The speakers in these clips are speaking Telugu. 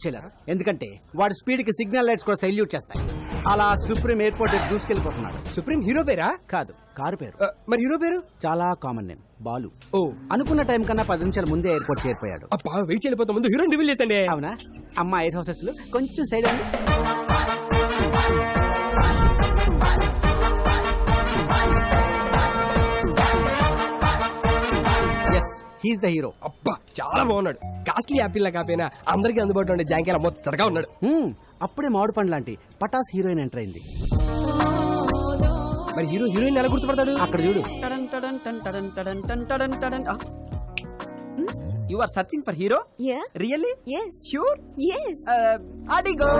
చేయలేరు, ఎందుకంటే వాడి స్పీడ్ కి సిగ్నల్ లైట్స్ కూడా సైల్యూట్ చేస్తాయి. అలా సుప్రీం ఎయిర్పోర్ట్ దూసుకెళ్లిపోతున్నాడు. సుప్రీం హీరో పేరా? కాదు, కారు పేరు. మరి హీరో పేరు? చాలా కామన్ నేమ్, బాలు. ఓ, అనుకున్న టైం కన్నా 10 నిమిషాల ముందే ఎయిర్పోర్ట్ చేరిపోయాడు. అబ్బా వెయిట్ చేయలేకపోతా, ముందు హీరోని రివీల్ చేసండి. అవునా? అమ్మ ఎయిర్ హౌసెస్ లో కొంచెం సైడ్ అండి. Yes, he's the hero. అబ్బా చాలా బాగున్నాడు. కాస్ట్లీ యాపిల్ లా కాపోయినా అందరికీ అందుబాటులో ఉండే జాంకేలా మొత్తగా ఉన్నాడు. అప్పుడే మామిడి పండు లాంటి పటాస్ హీరోయిన్ ఎంటర్ అయింది. మరి హీరో హీరోయిన్ ఎలా గుర్తుపడతాడు? అక్కడ చూడు. You are searching for hero? Yeah. Really? Yes. Sure? Yes. Adigo.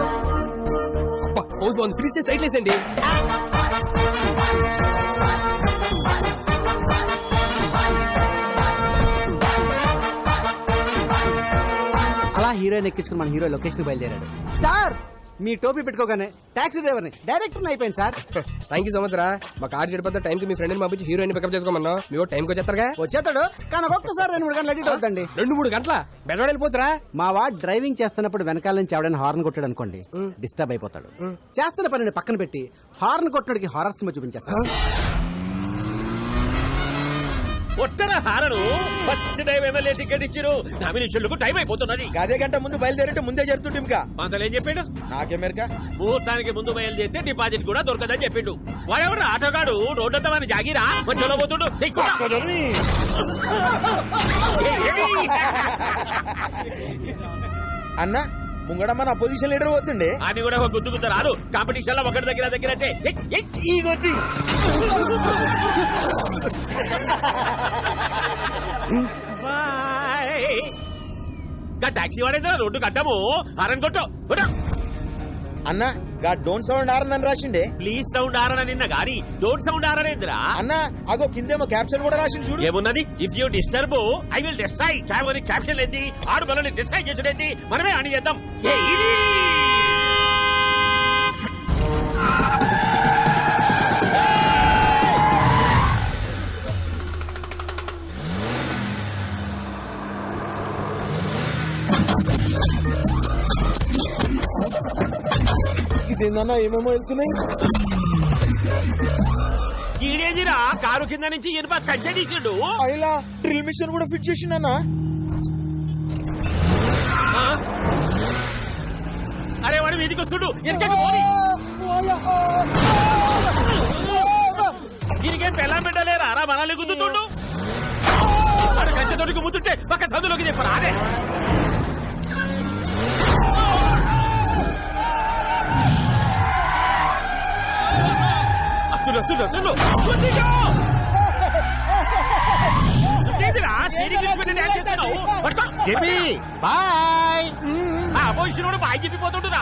అబ్బా పోజ్ బాగుంది, ప్లీజ్ స్ట్రైట్ లేసండి. అలా హీరోయిన్ ఎక్కించుకుని మన హీరో లొకేషన్ బయలుదేరాడు. సార్, మీ టోపీ పెట్టుకోగానే టాక్సీ డ్రైవర్ని డైరెక్టర్ అయిపోయింది sir. Thank you so much రా. మా కార్ చెడిపోతే టైంకి మీ ఫ్రెండ్ని పంపించి హీరోయిన్ పికప్ చేసుకోమన్నా. మీ టైంకి వచ్చేస్తారుగా? వచ్చేస్తాడు, కానీ ఒక్కొక్కసారి 2-3 గంటలు అడిట్ అవుతుందండి. 2-3 గంటల బెడవాడు వెళ్ళిపోతారా? మా వాడు డ్రైవింగ్ చేస్తున్నప్పుడు వెనకాల నుంచి ఎవడైనా హార్న్ కొట్టాడు అనుకోండి, డిస్టర్బ్ అయిపోతాడు. చేస్తున్న పనిని పక్కన పెట్టి హార్న్ కొట్టడానికి హారర్ సినిమా చూపించేస్తాడు. ఒట్టర హారను ఫస్ట్ టైం ఎమ్మెల్యే టికెట్ ఇచ్చిరు. నామినేషన్లకు టైం అయిపోతున్నది. అదే గంట ముందు బయలుదేరంటే ముందే జరుగుతుంది. ఇంకా మంతలు ఏం చెప్పిండు? నాకెమెరికా ముహూర్తానికి ముందు బయలుదేరితే డిపాజిట్ కూడా దొరకదని చెప్పిండు. వాడెవరు ఆటోగాడు రోడ్డంతా మన జాగిరా మధ్యలో పోతుండు. అన్న ముంగడమ్మ నా పొజిషన్ లీడర్ పోతుండే. అని కూడా ఒక గుద్దుకుతా రాదు. కాంపిటీషన్ లో ఒకటి దగ్గర అంటే ఈ కొద్ది టాక్సీ వాడేదా రోడ్డు కట్టము హారన్ కొట్టు. అన్న గా డోంట్ సౌండ్ ఆరని రాసిండే. ప్లీజ్ సౌండ్ ఆరన నిన్న గాని డోంట్ సౌండ్ ఆరనేంద్రా. అన్న అగో కిందేమో క్యాప్షన్ కూడా రాసింది చూడు. ఏమున్నది? If you disturb I will destroy. Caption ఏంది? ఆడు బలని డిస్ట్రాయ్ చేసుడేంది? మనమే అని చేద్దాం. ఇదేందన్నా ఏమేమో వెళ్తున్నాయి. ఈడేదిరా కారు కింద నుంచి ఇనుప కంచె తీసిండు. అయిలా డ్రిల్ మిషన్ కూడా ఫిట్ చేసిండన్నా. అరే వాడు మీదికి వస్తుడు. దీనికేం పెళ్ళం పెట్టలేరా రా మనల్ని గుద్దుతుండు. వాడు కంచె తోటికి ముద్దుంటే పక్క చదువులోకి చెప్పరా. అదే బాయ్ చెప్పిపోతుంటురా.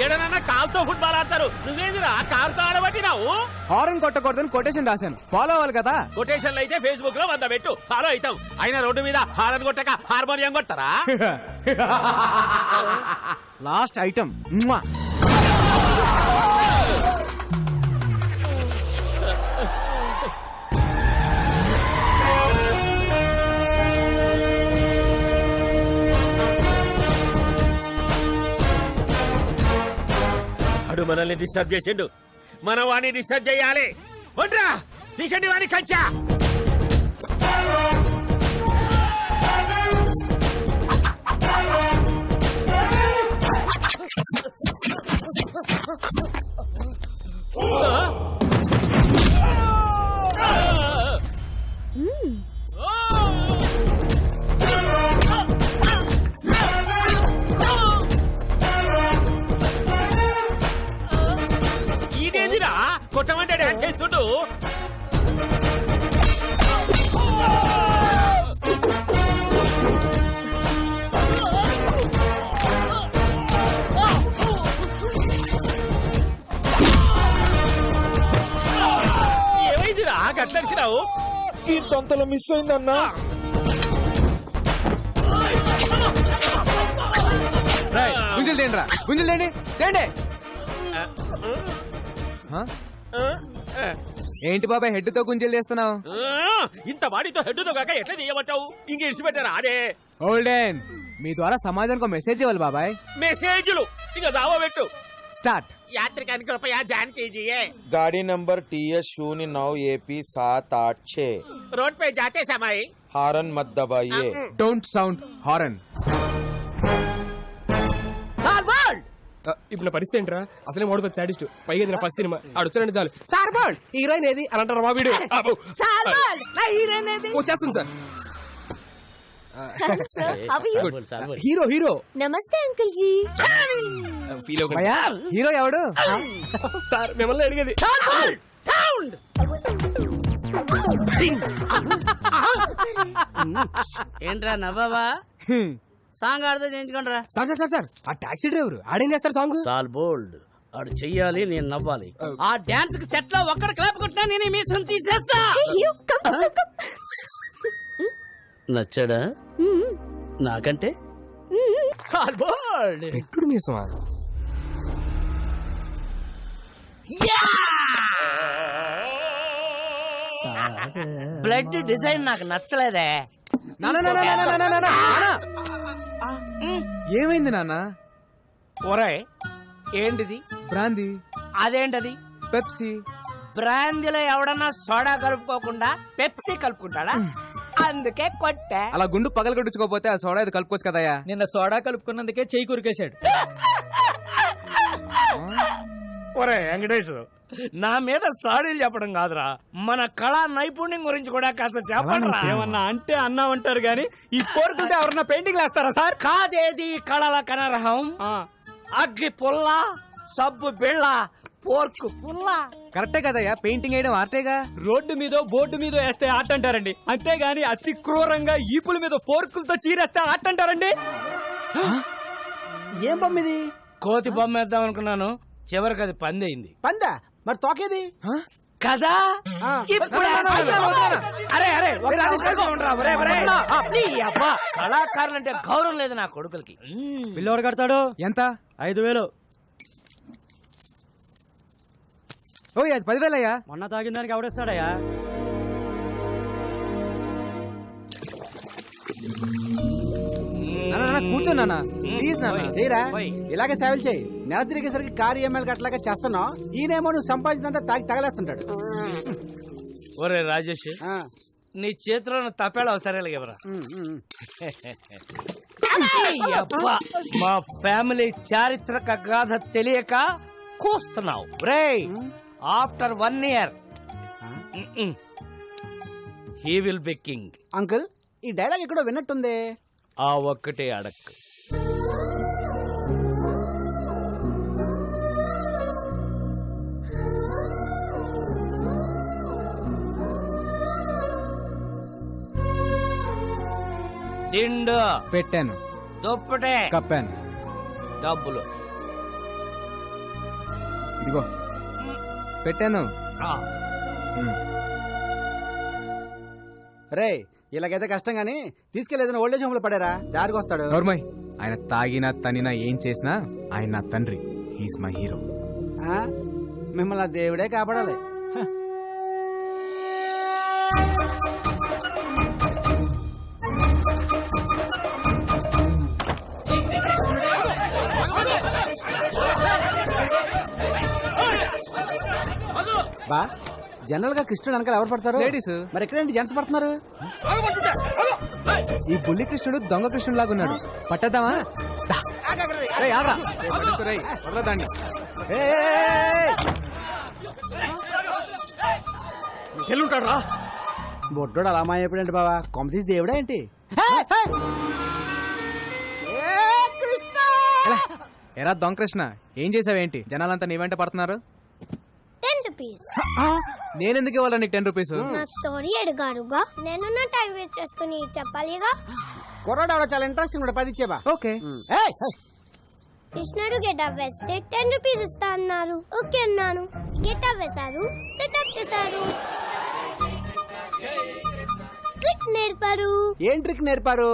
ఏడనన్నా కాలుతో ఫుట్బాల్ ఆడతారు, నువ్వేందిరా కారుతో ఆడబట్టినావు. హారన్ కొట్టకూడదని కొటేషన్ రాశాను, ఫాలో అవ్వాలి కదా. కొటేషన్లు అయితే ఫేస్బుక్ లో 100 పెట్టు, ఫాలో అవుతాం. అయినా రోడ్డు మీద హారన్ కొట్టక హార్మోనియం కొడతారా? లాస్ట్ ఐటమ్ అడు మనల్ని డిస్టర్బ్ చేసిండు, మనం వాణ్ణి డిస్టర్బ్ చేయాలి. ఒంట్రా నీకండి వాణి కంచా. ఈడేదిరా కొట్టమంటే డాన్స్ చేస్తుండు. ఏమైందిరా గట్లరిసినావు? ఈ తొంతలో మిస్ అయిందన్నా. గుంజలు తేండి రా, గుంజలు తేండి తేండి. ఏంటి బాబాయ్ హెడ్ తో గుంజలు చేస్తున్నావు? ఇంత వాడితో హెడ్డుతో కాక ఎట్లా చేయమంటావు? ఇంక ఇడిచిపెట్టారా అదే ఓల్డెన్ మీ ద్వారా సమాజానికి మెసేజ్ ఇవ్వాలి బాబాయ్. మెసేజ్లు ఇక దావా పెట్టు. స్టార్ట్. యాత్రికానికి రూపాయ జాన్ कीजिए. गाड़ी नंबर TS 09 AP 786 रोड पे जाते समय हारन मत दबाइए. Don't sound horn. ఇప్పుడు నా పరిస్థితి ఏంట్రా? అసలే మోడల్ సాడిస్ట్, పైగా ఇది నా ఫస్ట్ సినిమా. ఆడు వచ్చాడంటే చాలు, సార్ బాల్ హీరోయిన్ ఏది అని అంటారు. మా వీడు వచ్చేస్తుంది సార్. హీరో హీరో నమస్తే అంకుల్ జీ. ఫీల్ భయ్యా హీరో ఎవడు? సార్ మిమ్మల్ని అడిగేది. ఏంట్రా నవ్వావా? సాంగ్ ఆడితే చేయించుకోండిరా. సార్ సార్ సార్ సార్ ఆ టాక్సీ డ్రైవర్ ఆడేం చేస్తారు సాంగ్? సాల్ బోల్డ్ ఆడు చెయ్యాలి, నేను నవ్వాలి. ఆ డాన్స్ కి సెట్ లో ఒక్కడ క్లాప్ కొట్టినా నేను మీ సొంత తీసేస్తా. నచ్చాడా నాకంటే? సాల్ బోల్డ్ ఎప్పుడు మీసమా? బ్లడ్ డిజైన్ నాకు నచ్చలేదే. ఏమైంది నాన్న? ఒరే ఏంటిది? బ్రాందీ, అదేంటది? పెప్సీ. బ్రాందీలో ఎవడన్నా సోడా కలుపుకోకుండా పెప్సీ కలుపుకుంటాడా? అందుకే కొట్టా. అలా గుండు పగల కొట్టించుకోపోతే ఆ సోడా ఇది కలుపుకోవచ్చు కదయ్యా. నిన్న సోడా కలుపుకున్నందుకే చెయ్యి కురికేశాడు. ఒరే వెంకటేష్, నా మీద సాడీలు చెప్పడం కాదురా, మన కళా నైపుణ్యం గురించి కూడా కాస్త చెప్పండి. ఏమన్నా అంటే అన్నామంటారు గాని ఈ కోరుకుంటే ఎవరన్నా పెయింటింగ్ వేస్తారా సార్? కాదేది కళల కనరహం. అగ్గి పుల్ల, సబ్బు బిళ్ళ, పోర్కు పుల్ల. కరెక్టే కదయ్యా, పెయింటింగ్ వేయడం ఆర్టేగా. రోడ్డు మీద బోర్డు మీద వేస్తే ఆట అంటారండి, అంతేగాని అతి క్రూరంగా ఈపుల మీద ఫోర్కులతో చీరేస్తే ఆట అంటారండి. ఏం బొమ్మిది? కోతి బొమ్మ వేద్దాం అనుకున్నాను, చివరికి అది పందయింది. పందా? మరి తోకేది? కదా ఇప్పుడు అరే అరే ఒక్క అవకాశం ఉండరా? ఒరే, ఒరే, నీ అబ్బా, కళాకారులంటే గౌరవం లేదు నా కొడుకులకి. పిల్లోడు కడతాడు. ఎంత? 5,000. ఓ అది 10,000 అయ్యా. మొన్న తాగిన దానికి ఎవడేస్తాడయ్యా? కూర్చో నాన్న ప్లీజ్ నాన్న. చేయరా, ఇలాగే సేవలు చేయి. నెల తిరిగేసరికి కారు EMI గట్లాగా చేస్తున్నావు. ఈయనేమో నువ్వు సంపాదించినంత తాగి తగలేస్తుంటాడు. ఒరే రాజేష్, నీ చేతిలో తప్పేళ అవసరాలు ఎవరా? అబ్బా, మా ఫ్యామిలీ చారిత్రక గాథ తెలియక కూస్తున్నావు రే. After 1 year he will be king. Uncle, ఈ డైలాగ్ ఎక్కడో విన్నట్టుంది. ఆ ఒక్కటే అడక్. దిండు పెట్టాను, దుప్పటే కప్పాను, డబ్బులు ఇదిగో పెట్టాను. రే, ఇలాగైతే కష్టం గానీ తీసుకెళ్లేదని ఓల్డేజ్ హోమ్ లో పడారా, దారికి వస్తాడు. నోర్మయ్, ఆయన తాగినా తనినా ఏం చేసినా ఆయన నా తండ్రి. He's my hero. మిమ్మల్ని దేవుడే కాపాడాలి. బా, జనరల్ గా కృష్ణుడు వెనకాల ఎవరు పడతారు? లేడీస్. మరి ఎక్కడేంటి జెంట్స్ పడుతున్నారు? ఈ బుల్లి కృష్ణుడు దొంగ కృష్ణుడు లాగున్నాడు. పట్టద్దామా? వదలదాన్ని. ఎల్లుంటాడు రా. బొడ్డోడు అలా మాయపడండి బావా, కొమ్మతీసి దేవుడా ఏంటి? ఎరా దొంగ కృష్ణ, ఏం చేసావేంటి? జనాలంతా నీ వెంట పడుతున్నారు. 10 rupees. నేనెందుకు ఇవ్వాలి నీకు 10 రూపీస్? నా స్టోరీ అడిగారుగా, నేను నా టైం వేస్ట్ చేసుకుని చెప్పాలిగా. కుర్రాడు చాలా ఇంట్రెస్టింగ్ కూడా 10 ఇచ్చేబా. ఓకే. కృష్ణుడు గెటప్ వేస్తే 10 rupees ఇస్తా అన్నారు. ఓకే అన్నాను. గెటప్ వేశారు, సెటప్ చేశారు, ట్రిక్ నేర్పారు. ఏం ట్రిక్ నేర్పారు?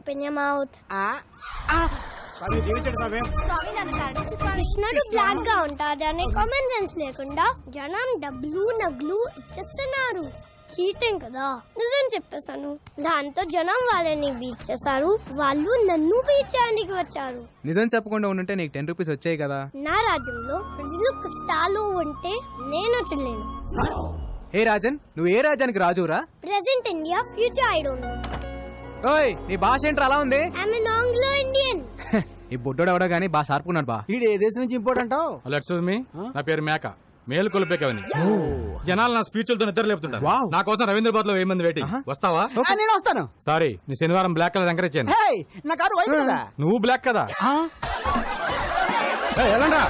Open your mouth. కృష్ణుడు బ్లాక్ గా ఉంటాడు అనే కామన్ సెన్స్ లేకుండా జనం డబ్బులు నగ్లు ఇచ్చేస్తున్నారు. చీటింగ్ కదా. నిజం చెప్పేశాను. దాంతో జనం వాళ్ళని బీచ్ చేశారు. వాళ్ళు నన్ను బీచ్ చేయడానికి వచ్చారు. నిజం చెప్పకుండా ఉండుంటే నీకు 10 రూపీస్ వచ్చాయి కదా. నా రాజ్యంలో ప్రజలు కష్టాలు ఉంటే నేను వచ్చలేను. హే రాజన్, నువ్వు ఏ రాజ్యానికి రాజురా? Present India, future I don't know. ఓయ్, నీ భాష ఏంట్రా అలా ఉంది? I'm an Anglo Indian. ఈ బుడ్డోడు ఎవడో గానీ బాగా షార్పుకున్నాడు బా. ఈడు ఏ దేశం నుంచి ఇంపోర్ట్ అంటావు? ఎక్స్క్యూజ్ మీ, నా పేరు మేక. మేలు కొలిపేకవని జనాలు నా స్పీచ్లతో నిద్ర లేపుతుంటారు. వావ్. నా కోసం రవీంద్రబాద్ లో 1000 మంది వెయిటింగ్. వస్తావా? నేను వస్తాను. సారీ, నీ శనివారం బ్లాక్ కలర్ ఎంకరేజ్ చేయను. హే, నా కారు వైట్ కదా. నువ్వు బ్లాక్ కదా. ఎలాండా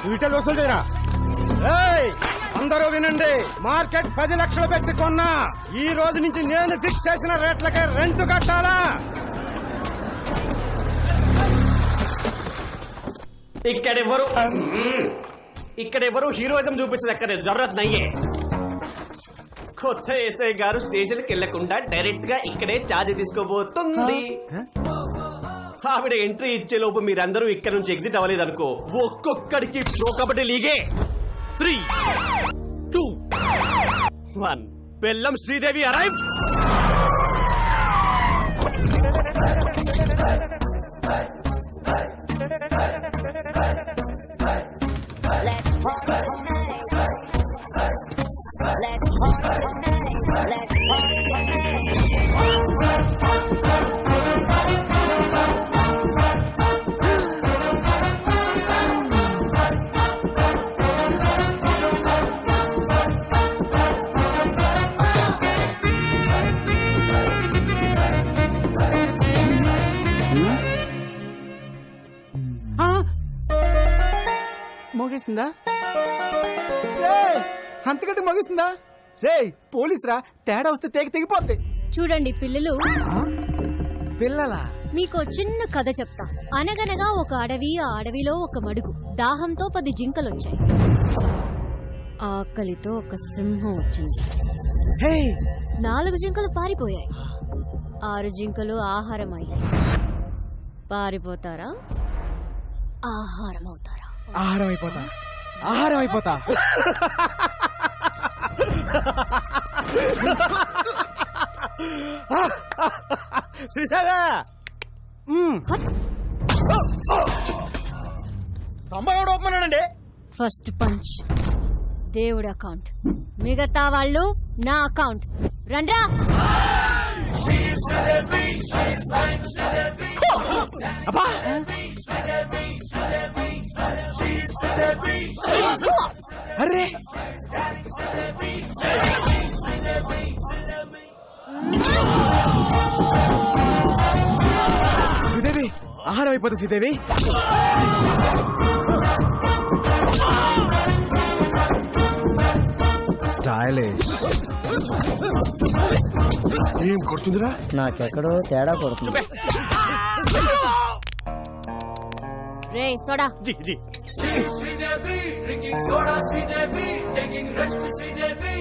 వీటిల్ వసూలు చేయరా? అందరూ వినండి, మార్కెట్ 10 లక్షలు పెట్టి కొన్నా. ఈ రోజు నుంచి నేను ఫిక్స్ చేసిన రేట్లకే రెంట్ కట్టాలా? ఇక్కడెవరు హీరోయిజం చూపించదక్కర్లేదు. జరూరత్ నయ్యే. కొత్త ఎస్ఐ గారు స్టేషన్ కి వెళ్లకుండా డైరెక్ట్ గా ఇక్కడే ఛార్జ్ తీసుకోబోతుంది. ఆవిడ ఎంట్రీ ఇచ్చే లోపు మీరందరూ ఇక్కడ నుంచి ఎగ్జిట్ అవ్వలేదనుకో, ఒక్కొక్కడికి ప్రో కబడ్డీ లీగే 3, 2, 1. బెల్లం శ్రీదేవి అరైవ్. మోగేసిందా? అంతకంటే మోగేసిందా? రే పోలీస్ రా, తేడా వస్తే తెగిపోద్ది. చూడండి పిల్లలు, పిల్లలా? మీకు చిన్న కథ చెప్తా. అనగనగా ఒక అడవి, ఆ అడవిలో ఒక మడుగు. దాహంతో 10 జింకలొచ్చాయి. ఆకలితో ఒక సింహం వచ్చింది. 4 జింకలు పారిపోయాయి. 6 జింకలు ఆహారం అయ్యాయి. పారిపోతారా, ఆహారం అవుతారా? ఆహారం అయిపోతా, ఆహారం అయిపోతా. శ్రీదేవి స్తంభం ఎవడు ఒప్పమన్నాడండి? ఫస్ట్ పంచ్ దేవుడి అకౌంట్, మిగతా వాళ్ళు నా అకౌంట్. రండ్రా. అరే శ్రీదేవి, ఆహారం అయిపోతుంది శ్రీదేవి. స్టైలిష్. ఏం కొడుతుందిరా? నాకెక్కడో తేడా కొడుతుంది. రే సోడా. జీ జీ. Sridevi drinking soda, Sridevi taking rest, Sridevi